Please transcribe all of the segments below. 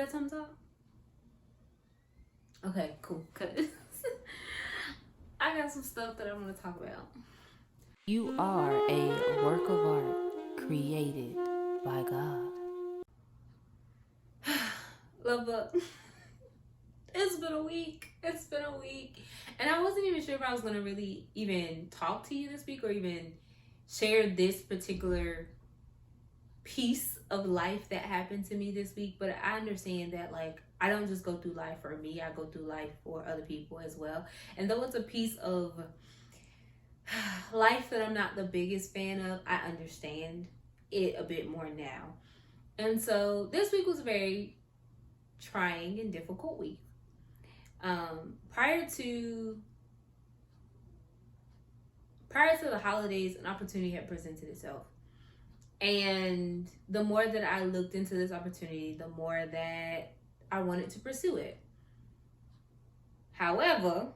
that thumbs up? Okay, cool. Cause I got some stuff that I want to talk about. You are a work of art created by God. Lovebug. It's been a week. It's been a week. And I wasn't even sure if I was going to really even talk to you this week or even share this particular piece of life that happened to me this week. But I understand that, like, I don't just go through life for me. I go through life for other people as well. And though it's a piece of life that I'm not the biggest fan of, I understand it a bit more now. And so this week was a very trying and difficult week. Prior to the holidays, an opportunity had presented itself. And the more that I looked into this opportunity, the more that I wanted to pursue it. However,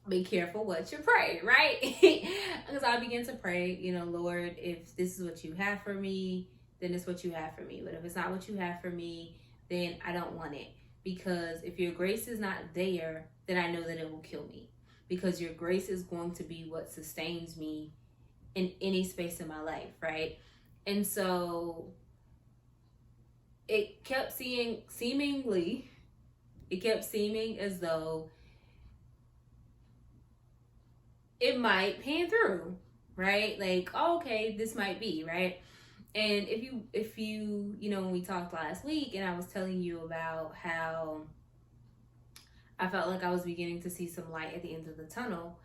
be careful what you pray, right? Because I began to pray, Lord, if this is what you have for me, then it's what you have for me. But if it's not what you have for me, then I don't want it. Because if your grace is not there, then I know that it will kill me. Because your grace is going to be what sustains me in any space in my life, right? And so it kept seeming as though it might pan through, right? Like, oh, okay, this might be, right? And if you when we talked last week and I was telling you about how I felt like I was beginning to see some light at the end of the tunnel,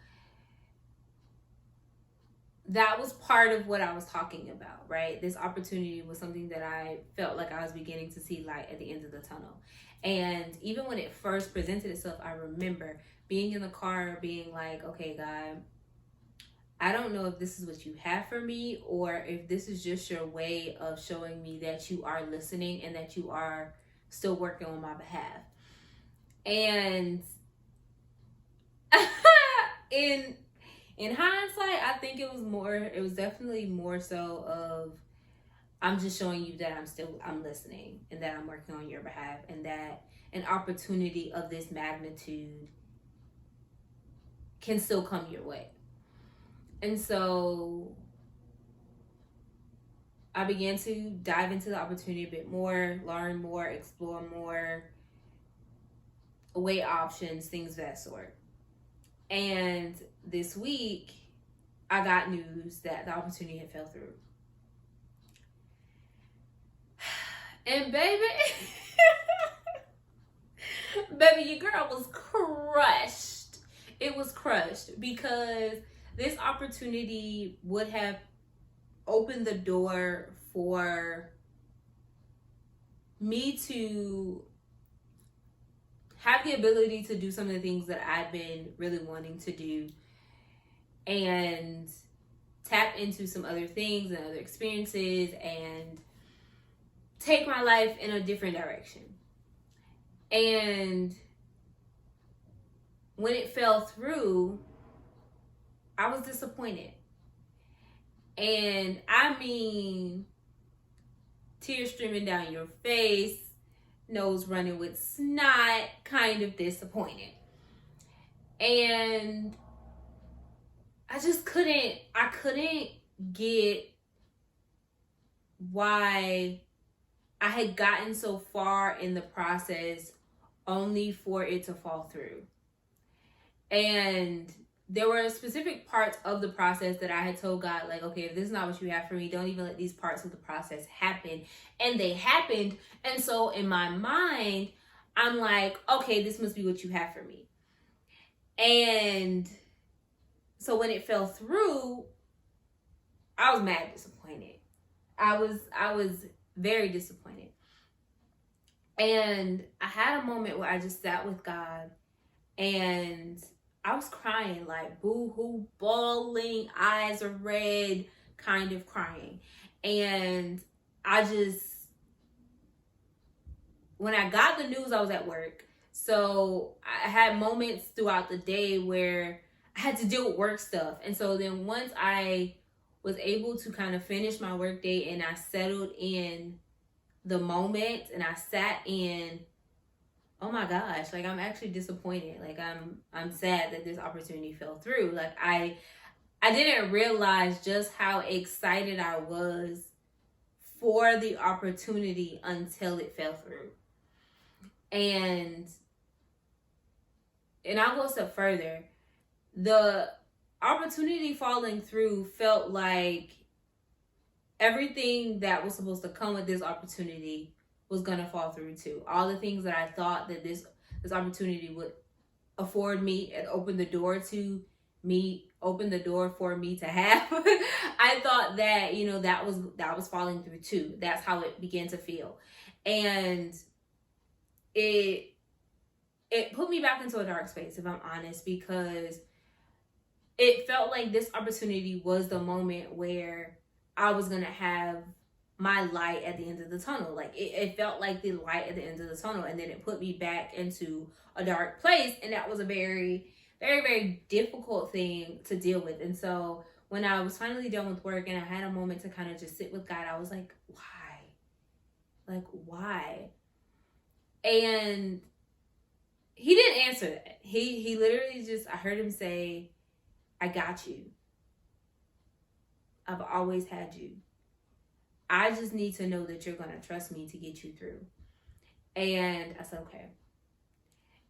that was part of what I was talking about, right? This opportunity was something that I felt like I was beginning to see light at the end of the tunnel. And even when it first presented itself, I remember being in the car being like, okay, God, I don't know if this is what you have for me or if this is just your way of showing me that you are listening and that you are still working on my behalf. And in hindsight, I think it was definitely more so of, I'm just showing you that I'm listening and that I'm working on your behalf and that an opportunity of this magnitude can still come your way. And so I began to dive into the opportunity a bit more, learn more, explore more, weigh options, things of that sort. And this week, I got news that the opportunity had fell through. And baby, your girl was crushed. It was crushed because this opportunity would have opened the door for me to have the ability to do some of the things that I've been really wanting to do and tap into some other things and other experiences and take my life in a different direction. And when it fell through, I was disappointed. And I mean, tears streaming down your face, nose running with snot, kind of disappointed. And I couldn't get why I had gotten so far in the process only for it to fall through. And there were specific parts of the process that I had told God, like, okay, if this is not what you have for me, don't even let these parts of the process happen. And they happened. And so in my mind, I'm like, okay, this must be what you have for me. And so when it fell through, I was mad disappointed. I was very disappointed. And I had a moment where I just sat with God and I was crying, like boo-hoo, bawling, eyes are red, kind of crying. And when I got the news, I was at work. So I had moments throughout the day where I had to deal with work stuff. And so then once I was able to kind of finish my work day and I settled in the moment and I sat in, oh my gosh, like I'm actually disappointed. Like I'm sad that this opportunity fell through. Like I didn't realize just how excited I was for the opportunity until it fell through. And I'll go a step further. The opportunity falling through felt like everything that was supposed to come with this opportunity was gonna fall through too. All the things that I thought that this opportunity would afford me and open the door to me, open the door for me to have. I thought that, you know, that was falling through too. That's how it began to feel. And it put me back into a dark space, if I'm honest, because it felt like this opportunity was the moment where I was gonna have my light at the end of the tunnel. Like it felt like the light at the end of the tunnel, and then it put me back into a dark place, and that was a very, very, very difficult thing to deal with. And so when I was finally done with work and I had a moment to kind of just sit with God, I was like, why? Like, why? And he didn't answer that. He literally just, I heard him say, I got you. I've always had you. I just need to know that you're going to trust me to get you through. And I said, okay.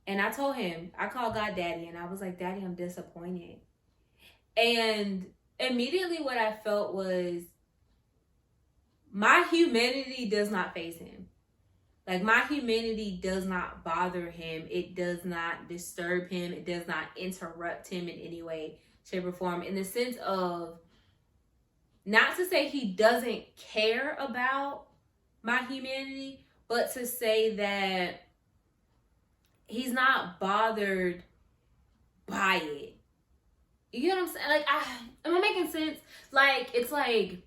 And I told him, I called God Daddy, and I was like, Daddy, I'm disappointed. And immediately what I felt was, my humanity does not faze him. Like, my humanity does not bother him. It does not disturb him. It does not interrupt him in any way, shape, or form. In the sense of, not to say he doesn't care about my humanity, but to say that he's not bothered by it. You know what I'm saying? Like, am I making sense? Like, it's like,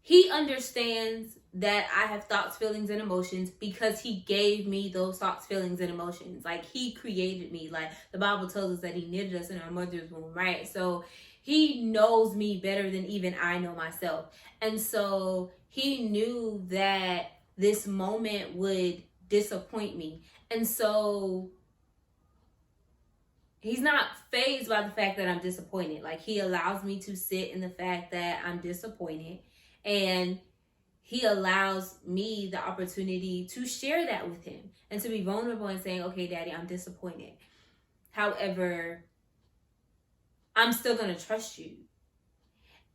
he understands that I have thoughts, feelings, and emotions because he gave me those thoughts, feelings, and emotions. Like, he created me. Like, the Bible tells us that he knitted us in our mother's womb, right? So he knows me better than even I know myself. And so he knew that this moment would disappoint me. And so he's not fazed by the fact that I'm disappointed. Like, he allows me to sit in the fact that I'm disappointed. And he allows me the opportunity to share that with him and to be vulnerable and saying, okay, Daddy, I'm disappointed. However, I'm still going to trust you.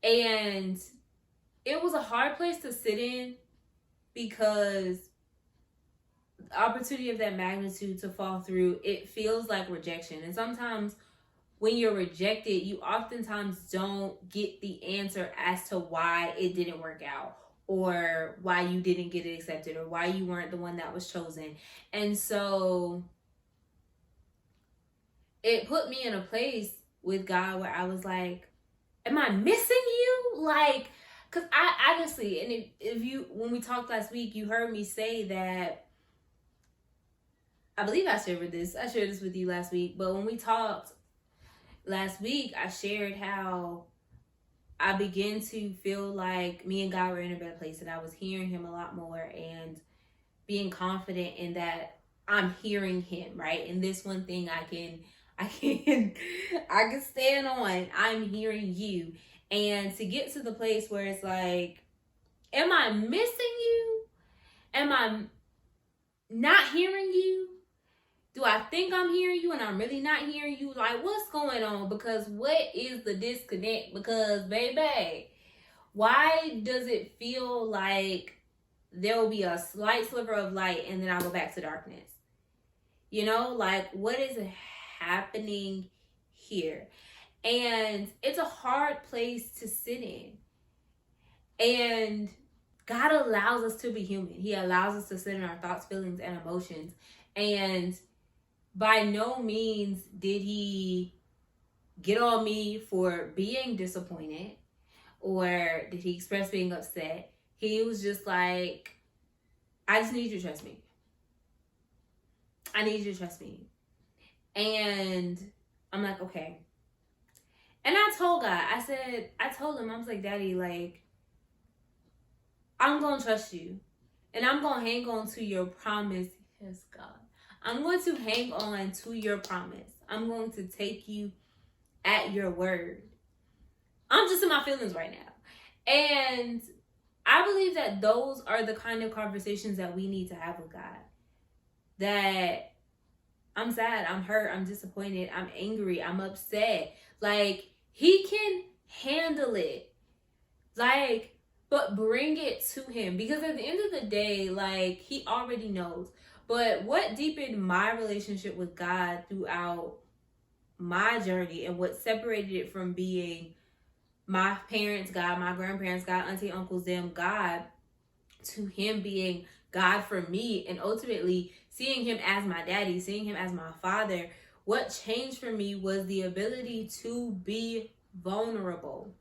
And it was a hard place to sit in because the opportunity of that magnitude to fall through, it feels like rejection. And sometimes when you're rejected, you oftentimes don't get the answer as to why it didn't work out, or why you didn't get it accepted, or why you weren't the one that was chosen. And so it put me in a place with God where I was like, am I missing you? Like, because I honestly, and if you, when we talked last week, you heard me say that, I believe I shared this with you last week, but when we talked last week, I shared how I began to feel like me and God were in a better place, and I was hearing him a lot more and being confident in that I'm hearing him, right? And this one thing I can stand on, I'm hearing you. And to get to the place where it's like, am I missing you? Am I not hearing you? Do I think I'm hearing you and I'm really not hearing you? Like, what's going on? Because what is the disconnect? Because, baby, why does it feel like there will be a slight sliver of light and then I'll go back to darkness? You know, like, what is happening here? And it's a hard place to sit in. And God allows us to be human. He allows us to sit in our thoughts, feelings, and emotions. And by no means did he get on me for being disappointed, or did he express being upset. He was just like, I just need you to trust me. I need you to trust me. And I'm like, okay. And I told God, I told him, I was like, Daddy, like, I'm going to trust you. And I'm going to hang on to your promise. Yes, God. I'm going to hang on to your promise. I'm going to take you at your word. I'm just in my feelings right now. And I believe that those are the kind of conversations that we need to have with God. That I'm sad, I'm hurt, I'm disappointed, I'm angry, I'm upset. Like, he can handle it. Like, but bring it to him. Because at the end of the day, like, he already knows. But what deepened my relationship with God throughout my journey and what separated it from being my parents' God, my grandparents' God, auntie, uncles, them God, to him being God for me, and ultimately seeing him as my daddy, seeing him as my father, what changed for me was the ability to be vulnerable,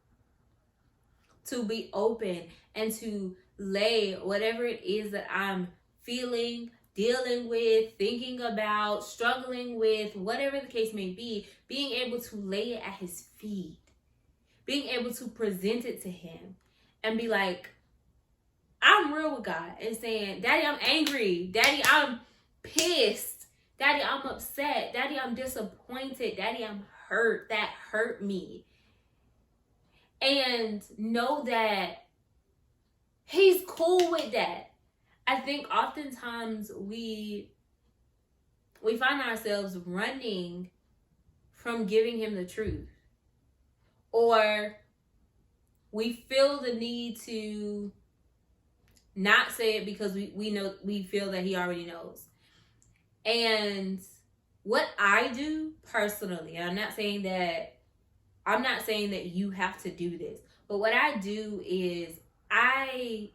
to be open, and to lay whatever it is that I'm feeling, dealing with, thinking about, struggling with, whatever the case may be, being able to lay it at his feet, being able to present it to him and be like, I'm real with God, and saying, Daddy, I'm angry. Daddy, I'm pissed. Daddy, I'm upset. Daddy, I'm disappointed. Daddy, I'm hurt. That hurt me. And know that he's cool with that. I think oftentimes we find ourselves running from giving him the truth. Or we feel the need to not say it because we feel that he already knows. And what I do personally, and I'm not saying that you have to do this, but what I do is I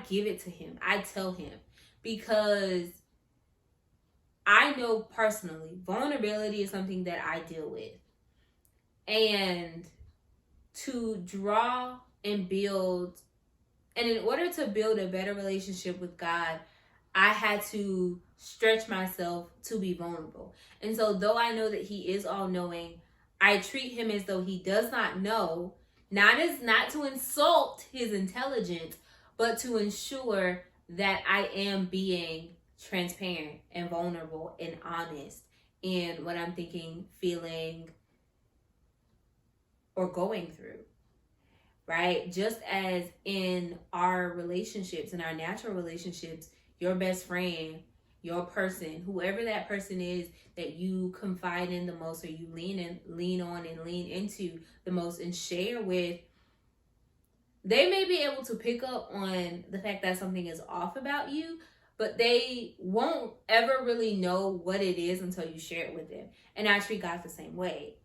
give it to him. I tell him, because I know personally vulnerability is something that I deal with. And to draw and build, and in order to build a better relationship with God, I had to stretch myself to be vulnerable. And so though I know that he is all-knowing, I treat him as though he does not know, not to insult his intelligence, but to ensure that I am being transparent and vulnerable and honest in what I'm thinking, feeling, or going through. Right? Just as in our relationships, in our natural relationships, your best friend, your person, whoever that person is that you confide in the most, or you lean on and lean into the most and share with, they may be able to pick up on the fact that something is off about you, but they won't ever really know what it is until you share it with them. And I treat God the same way.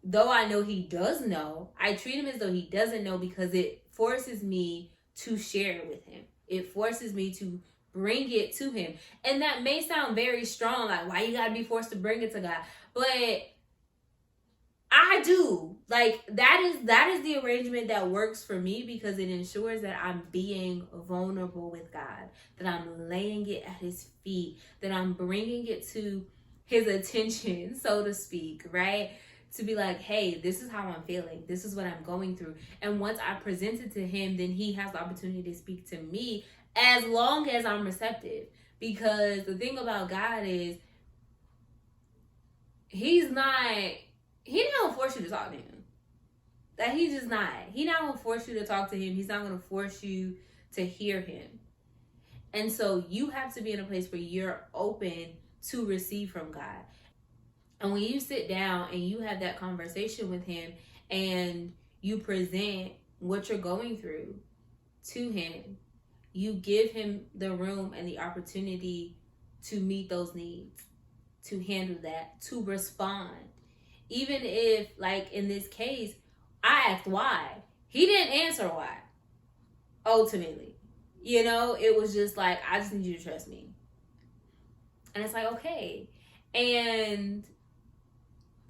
Though I know he does know, I treat him as though he doesn't know, because it forces me to share it with him. It forces me to bring it to him. And that may sound very strong, like, why you gotta be forced to bring it to God? But I do. Like, that is the arrangement that works for me, because it ensures that I'm being vulnerable with God, that I'm laying it at his feet, that I'm bringing it to his attention, so to speak, right? To be like, hey, this is how I'm feeling. This is what I'm going through. And once I present it to him, then he has the opportunity to speak to me, as long as I'm receptive. Because the thing about God is, he's not gonna force you to talk to him. That he's just not. He's not gonna force you to talk to him. He's not gonna force you to hear him. And so you have to be in a place where you're open to receive from God. And when you sit down and you have that conversation with him, and you present what you're going through to him, you give him the room and the opportunity to meet those needs, to handle that, to respond. Even if, like in this case, I asked why. He didn't answer why. Ultimately, it was just like, I just need you to trust me. And it's like, okay. And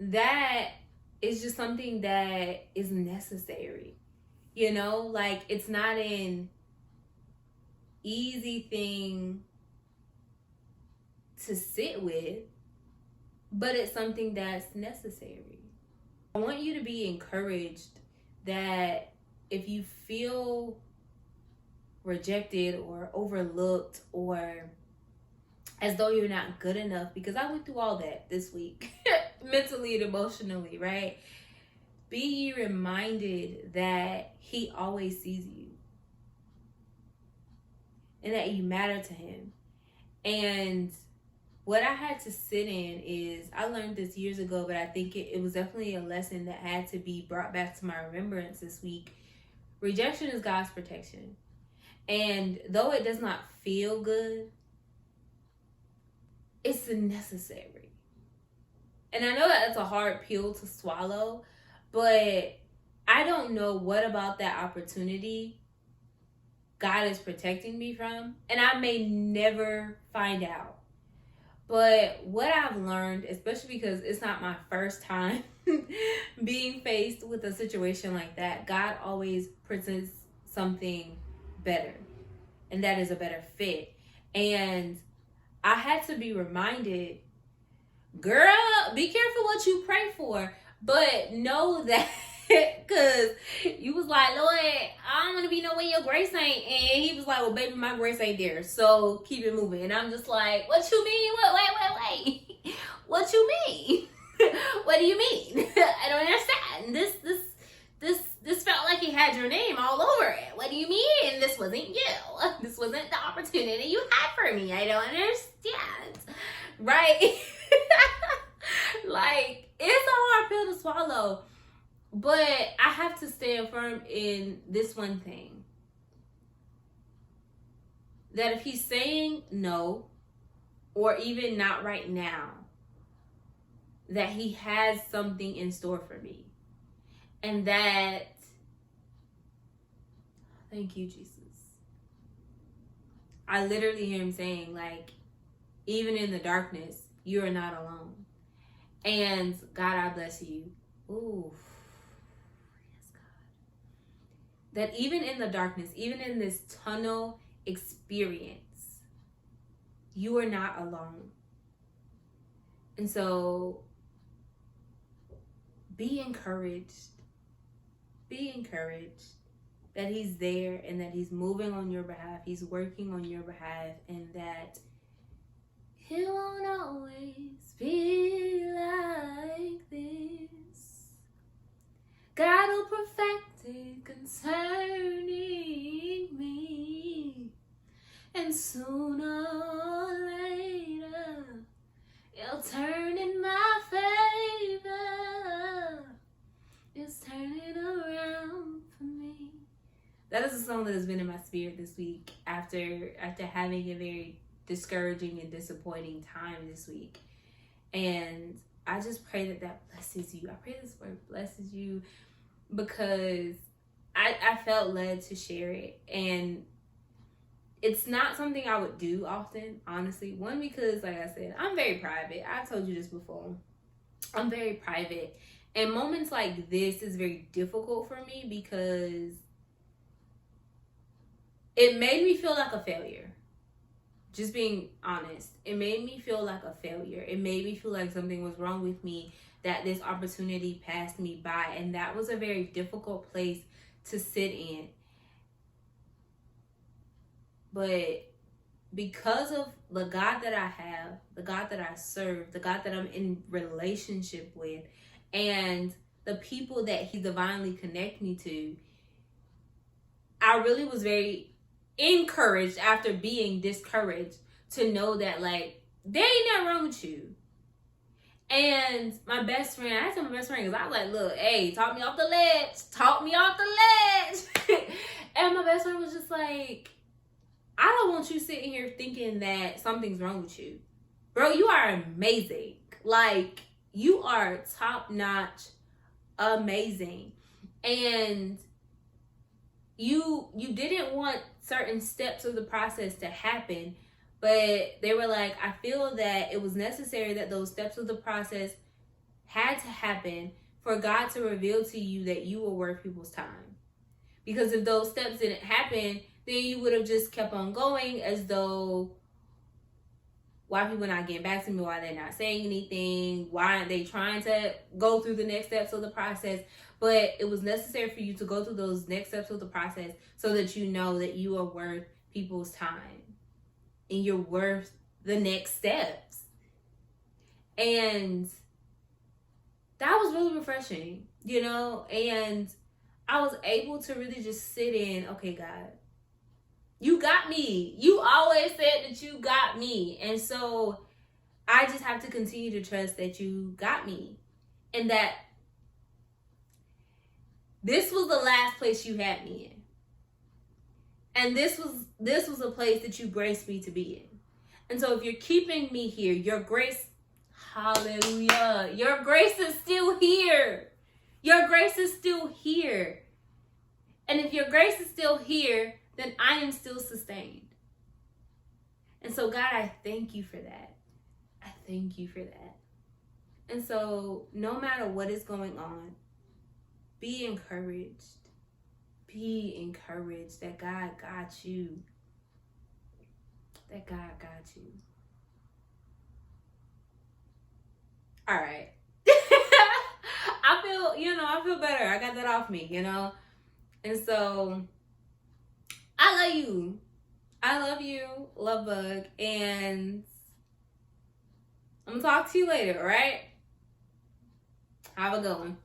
that is just something that is necessary. Like, it's not an easy thing to sit with, but it's something that's necessary. I want you to be encouraged that if you feel rejected or overlooked or as though you're not good enough, because I went through all that this week, mentally and emotionally, right? Be ye reminded that he always sees you and that you matter to him. And what I had to sit in is, I learned this years ago, but I think it was definitely a lesson that had to be brought back to my remembrance this week. Rejection is God's protection. And though it does not feel good, it's necessary. And I know that it's a hard pill to swallow, but I don't know what about that opportunity God is protecting me from, and I may never find out. But what I've learned, especially because it's not my first time being faced with a situation like that, God always presents something better, and that is a better fit. And I had to be reminded, girl, be careful what you pray for, but know that, because you was like, Lord, I don't want to be no way your grace ain't. And he was like, well, baby, my grace ain't there, so keep it moving. And I'm just like, what you mean? Wait. What you mean? What do you mean? I don't understand. This felt like he had your name all over it. What do you mean? This wasn't you. This wasn't the opportunity you had for me. I don't understand. Right? Like, it's a hard pill to swallow. But I have to stand firm in this one thing. That if he's saying no, or even not right now, that he has something in store for me. And that, thank you, Jesus. I literally hear him saying, like, even in the darkness, you are not alone. And God, I bless you. Ooh. Yes, God. That even in the darkness, even in this tunnel experience, you are not alone. And so, be encouraged. Be encouraged that he's there and that he's moving on your behalf. He's working on your behalf, and that he won't always be like this. God will perfect it concerning me. And sooner or later, it'll turn in my favor. It's turning around for me. That is a song that has been in my spirit this week after having a very discouraging and disappointing time this week. And I just pray that blesses you. I pray this word blesses you, because I felt led to share it. And it's not something I would do often, honestly. One, because, like I said, I'm very private. I've told you this before. I'm very private. And moments like this is very difficult for me, because it made me feel like a failure. Just being honest. It made me feel like a failure. It made me feel like something was wrong with me, that this opportunity passed me by. And that was a very difficult place to sit in. But because of the God that I have, the God that I serve, the God that I'm in relationship with, and the people that he divinely connect me to, I really was very encouraged after being discouraged to know that, like, there ain't nothing wrong with you. And my best friend, I had to tell my best friend, because I was like, look, hey, talk me off the ledge. And my best friend was just like, I don't want you sitting here thinking that something's wrong with you. Bro, you are amazing. Like, you are top-notch amazing. And you didn't want certain steps of the process to happen, but they were like, I feel that it was necessary that those steps of the process had to happen for God to reveal to you that you were worth people's time. Because if those steps didn't happen, then you would have just kept on going as though why people not getting back to me, why they're not saying anything, why aren't they trying to go through the next steps of the process. But it was necessary for you to go through those next steps of the process so that you know that you are worth people's time and you're worth the next steps. And that was really refreshing, you know? And I was able to really just sit in, okay, God, you got me. You always said that you got me. And so I just have to continue to trust that you got me. And that this was the last place you had me in. And this was a place that you graced me to be in. And so if you're keeping me here, your grace, hallelujah, your grace is still here. Your grace is still here. And if your grace is still here, then I am still sustained. And so, God, I thank you for that. I thank you for that. And so, no matter what is going on, be encouraged. Be encouraged that God got you. That God got you. All right. I feel better. I got that off me, you know? And so, I love you. I love you, Lovebug. And I'm going to talk to you later, all right? Have a good one.